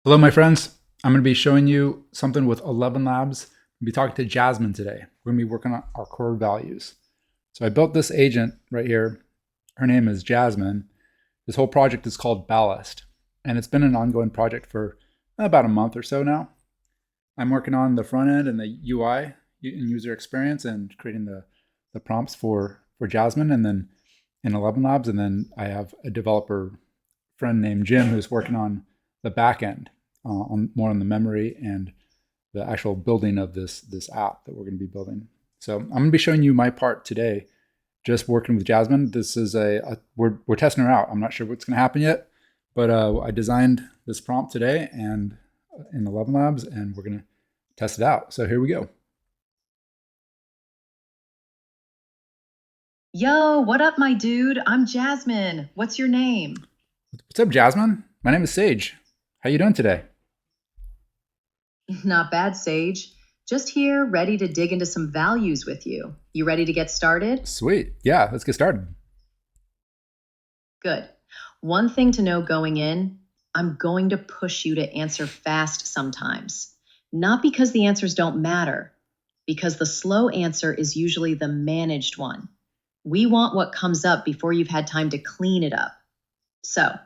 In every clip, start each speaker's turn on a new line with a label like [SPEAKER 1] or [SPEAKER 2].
[SPEAKER 1] Hello, my friends. I'm going to be showing you something with 11 Labs. I'll be talking to Jasmine today. We're going to be working on our core values. So I built this agent right here. Her name is Jasmine. This whole project is called Ballast, and it's been an ongoing project for about a month or so now. I'm working on the front end and the UI and user experience and creating the prompts for Jasmine, and then in 11 Labs, and then I have a developer friend named Jim who's working on the back end, on more on the memory and the actual building of this app that we're going to be building. So I'm going to be showing you my part today, just working with Jasmine. This is we're testing her out. I'm not sure what's going to happen yet, but I designed this prompt today and in 11 Labs, and we're going to test it out. So here we go.
[SPEAKER 2] Yo, what up, my dude? I'm Jasmine. What's your name?
[SPEAKER 1] What's up, Jasmine? My name is Sage. How you doing today?
[SPEAKER 2] Not bad, Sage. Just here, ready to dig into some values with you. You ready to get started?
[SPEAKER 1] Sweet. Yeah, let's get started.
[SPEAKER 2] Good. One thing to know going in, I'm going to push you to answer fast sometimes. Not because the answers don't matter, because the slow answer is usually the managed one. We want what comes up before you've had time to clean it up. So,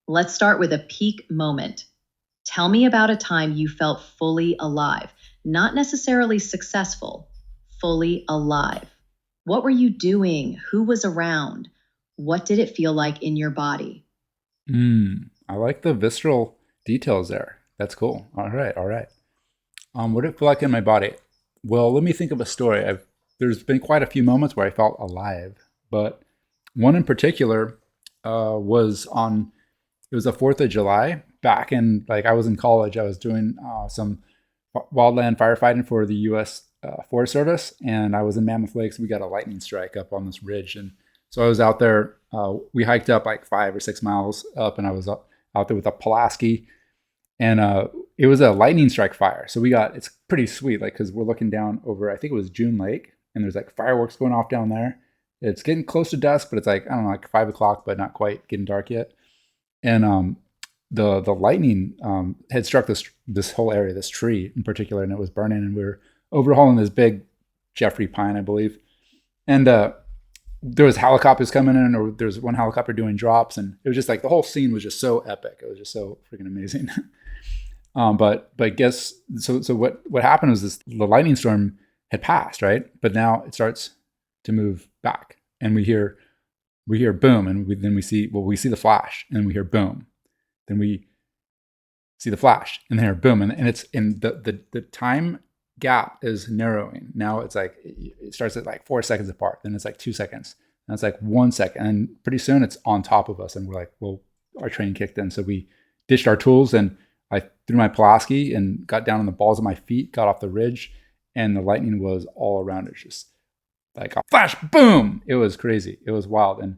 [SPEAKER 2] let's start with a peak moment. Tell me about a time you felt fully alive, not necessarily successful, fully alive. What were you doing? Who was around? What did it feel like in your body?
[SPEAKER 1] I like the visceral details there. That's cool. All right, all right. What did it feel like in my body? Well, let me think of a story. There's been quite a few moments where I felt alive, but one in particular was on. It was the 4th of July. Back in I was in college. I was doing some wildland firefighting for the U.S. Forest Service, and I was in Mammoth Lakes. We got a lightning strike up on this ridge, and so I was out there. We hiked up like 5 or 6 miles up, and I was out there with a Pulaski, and it was a lightning strike fire. So it's pretty sweet, like because we're looking down over. I think it was June Lake, and there's like fireworks going off down there. It's getting close to dusk, but it's like I don't know, like 5 o'clock, but not quite getting dark yet. And the lightning had struck this whole area, this tree in particular, and it was burning. And we were overhauling this big Jeffrey pine, I believe. And there was helicopters coming in, or there was one helicopter doing drops, and it was just like the whole scene was just so epic. It was just so freaking amazing. But guess so what happened was the lightning storm had passed, right? But now it starts to move back, and we hear boom, and then we see the flash, and we hear boom, then we see the flash, and then hear boom, and it's in the time gap is narrowing. Now it's like it starts at like 4 seconds apart, then it's like 2 seconds, and it's like 1 second, and pretty soon it's on top of us, and we're like, well, our training kicked in, so we ditched our tools, and I threw my Pulaski and got down on the balls of my feet, got off the ridge, and the lightning was all around us, just like a flash, boom. It was crazy. It was wild. And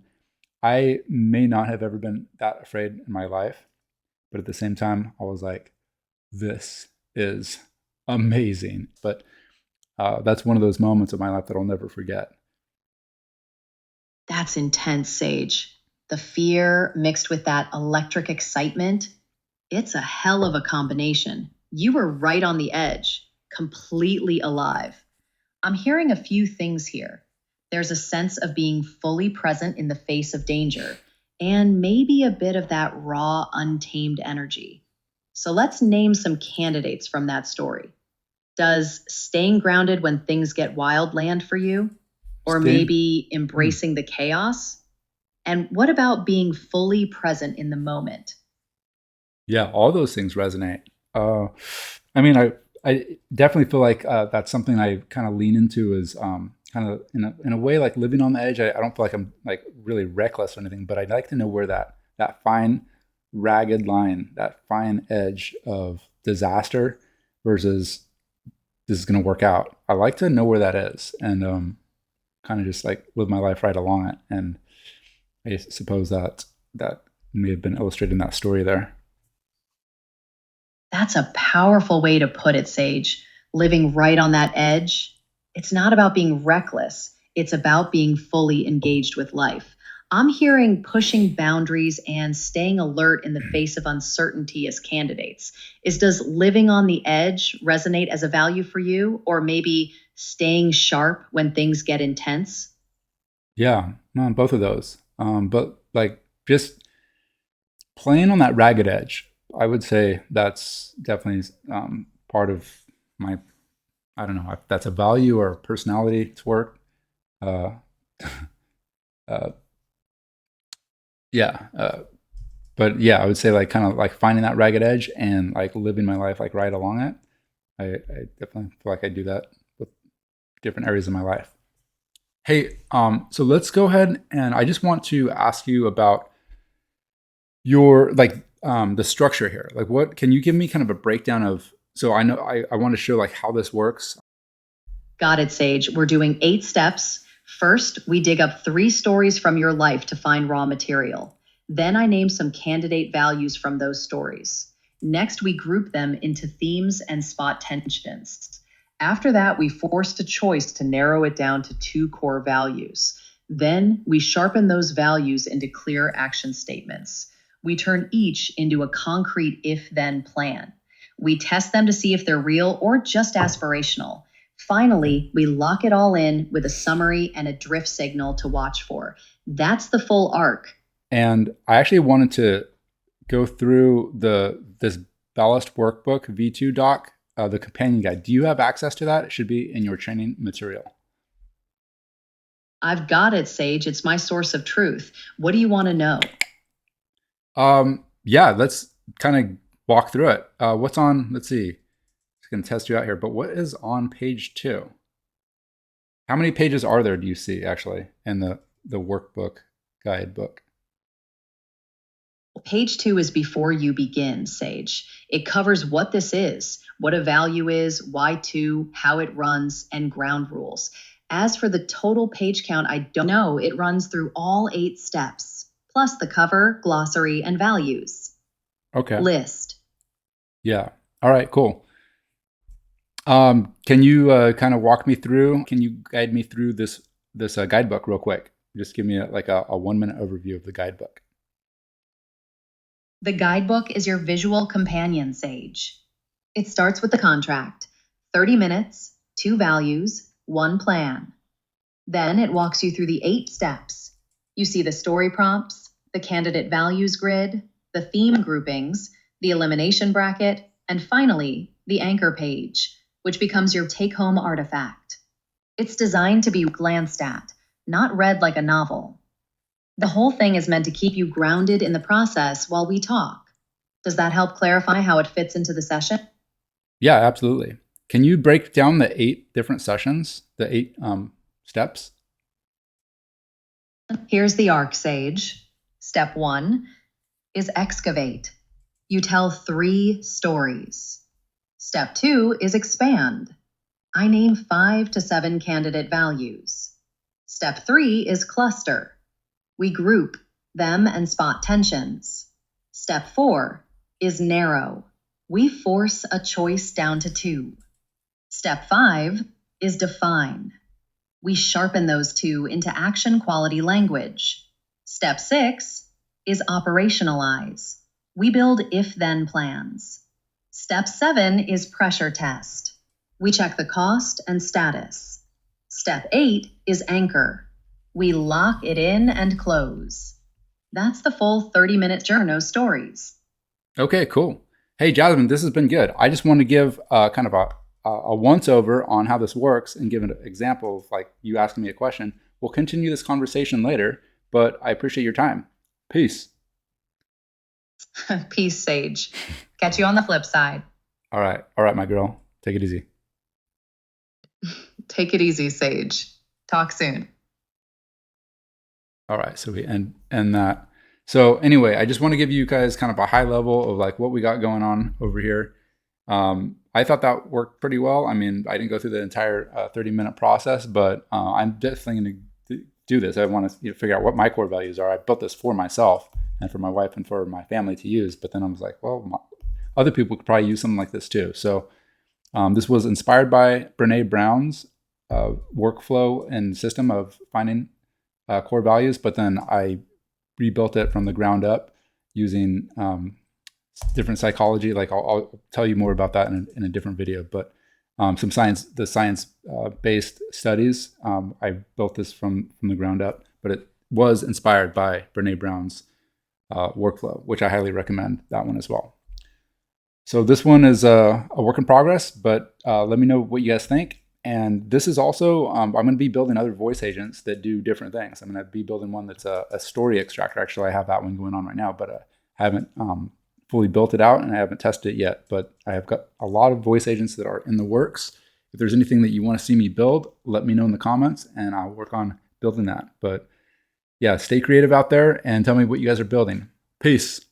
[SPEAKER 1] I may not have ever been that afraid in my life, but at the same time, I was like, this is amazing. But that's one of those moments of my life that I'll never forget.
[SPEAKER 2] That's intense, Sage. The fear mixed with that electric excitement, it's a hell of a combination. You were right on the edge, completely alive. I'm hearing a few things here. There's a sense of being fully present in the face of danger, and maybe a bit of that raw, untamed energy. So let's name some candidates from that story. Does staying grounded when things get wild land for you? Or
[SPEAKER 1] Staying,
[SPEAKER 2] maybe
[SPEAKER 1] hmm.
[SPEAKER 2] embracing the chaos? And what about being fully present in the moment?
[SPEAKER 1] Yeah, all those things resonate. Uh, I mean, I definitely feel like that's something I kind of lean into is kind of in a way like living on the edge. I don't feel like I'm like really reckless or anything, but I'd like to know where that fine, ragged line, that fine edge of disaster versus this is going to work out. I like to know where that is, and kind of just like live my life right along it. And I suppose that may have been illustrated in that story there.
[SPEAKER 2] That's a powerful way to put it, Sage. Living right on that edge. It's not about being reckless, it's about being fully engaged with life. I'm hearing pushing boundaries and staying alert in the face of uncertainty as candidates. Does living on the edge resonate as a value for you, or maybe staying sharp when things get intense?
[SPEAKER 1] Yeah, no, both of those. But like just playing on that ragged edge, I would say that's definitely part of my, I don't know if that's a value or personality to work. Uh, uh, yeah. But yeah, I would say like kind of like finding that ragged edge and like living my life like right along it. I definitely feel like I do that with different areas of my life. Hey, so let's go ahead and I just want to ask you about your like the structure here. Like what can you give me kind of a breakdown of so I know I want to show like how this works.
[SPEAKER 2] Got it, Sage. We're doing 8 steps. First, we dig up 3 stories from your life to find raw material. Then I name some candidate values from those stories. Next, we group them into themes and spot tensions. After that, we forced a choice to narrow it down to 2 core values. Then we sharpen those values into clear action statements. We turn each into a concrete if then plan. We test them to see if they're real or just aspirational. Finally, we lock it all in with a summary and a drift signal to watch for. That's the full arc.
[SPEAKER 1] And I actually wanted to go through this Ballast Workbook V2 doc, the companion guide. Do you have access to that? It should be in your training material.
[SPEAKER 2] I've got it, Sage. It's my source of truth. What do you want to know?
[SPEAKER 1] Yeah, let's kind of walk through it. What's on, let's see, just gonna test you out here, but what is on page 2? How many pages are there, do you see actually in the workbook guidebook?
[SPEAKER 2] Page 2 is before you begin, Sage. It covers what this is, what a value is, why to, how it runs, and ground rules. As for the total page count, I don't know. It runs through all 8 steps, plus the cover, glossary, and values.
[SPEAKER 1] Okay.
[SPEAKER 2] List.
[SPEAKER 1] Yeah. All right, cool. Can you kind of walk me through, can you guide me through this guidebook real quick? Just give me a 1-minute overview of the guidebook.
[SPEAKER 2] The guidebook is your visual companion, Sage. It starts with the contract, 30 minutes, 2 values, 1 plan. Then it walks you through the 8 steps. You see the story prompts, the candidate values grid, the theme groupings, the elimination bracket, and finally, the anchor page, which becomes your take-home artifact. It's designed to be glanced at, not read like a novel. The whole thing is meant to keep you grounded in the process while we talk. Does that help clarify how it fits into the session?
[SPEAKER 1] Yeah, absolutely. Can you break down the 8 different sessions, the 8 steps?
[SPEAKER 2] Here's the arc, Sage. Step 1 is excavate. You tell 3 stories. Step 2 is expand. I name 5 to 7 candidate values. Step 3 is cluster. We group them and spot tensions. Step 4 is narrow. We force a choice down to 2. Step 5 is define. We sharpen those 2 into action quality language. Step 6 is operationalize. We build if-then plans. Step 7 is pressure test. We check the cost and status. Step 8 is anchor. We lock it in and close. That's the full 30-minute journal stories.
[SPEAKER 1] Okay, cool. Hey, Jasmine, this has been good. I just want to give kind of a once over on how this works and give an example of like you asking me a question. We'll continue this conversation later, but I appreciate your time. Peace.
[SPEAKER 2] Peace, Sage. Catch you on the flip side.
[SPEAKER 1] All right, my girl. Take it easy.
[SPEAKER 2] Take it easy, Sage. Talk soon.
[SPEAKER 1] All right, so we end that. So anyway, I just want to give you guys kind of a high level of like what we got going on over here. I thought that worked pretty well. I mean, I didn't go through the entire 30-minute process, but I'm definitely going to do this. I want to figure out what my core values are. I built this for myself and for my wife and for my family to use, but then I was like, well, other people could probably use something like this too. So this was inspired by Brene Brown's workflow and system of finding core values, but then I rebuilt it from the ground up using different psychology. Like I'll tell you more about that in a different video, but some science-based studies. I built this from the ground up, but it was inspired by Brene Brown's workflow, which I highly recommend that one as well. So this one is a work in progress, but let me know what you guys think. And this is also, I'm going to be building other voice agents that do different things. I'm going to be building one that's a story extractor. Actually, I have that one going on right now, but I haven't fully built it out and I haven't tested it yet. But I have got a lot of voice agents that are in the works. If there's anything that you want to see me build, let me know in the comments and I'll work on building that. But yeah, stay creative out there and tell me what you guys are building. Peace.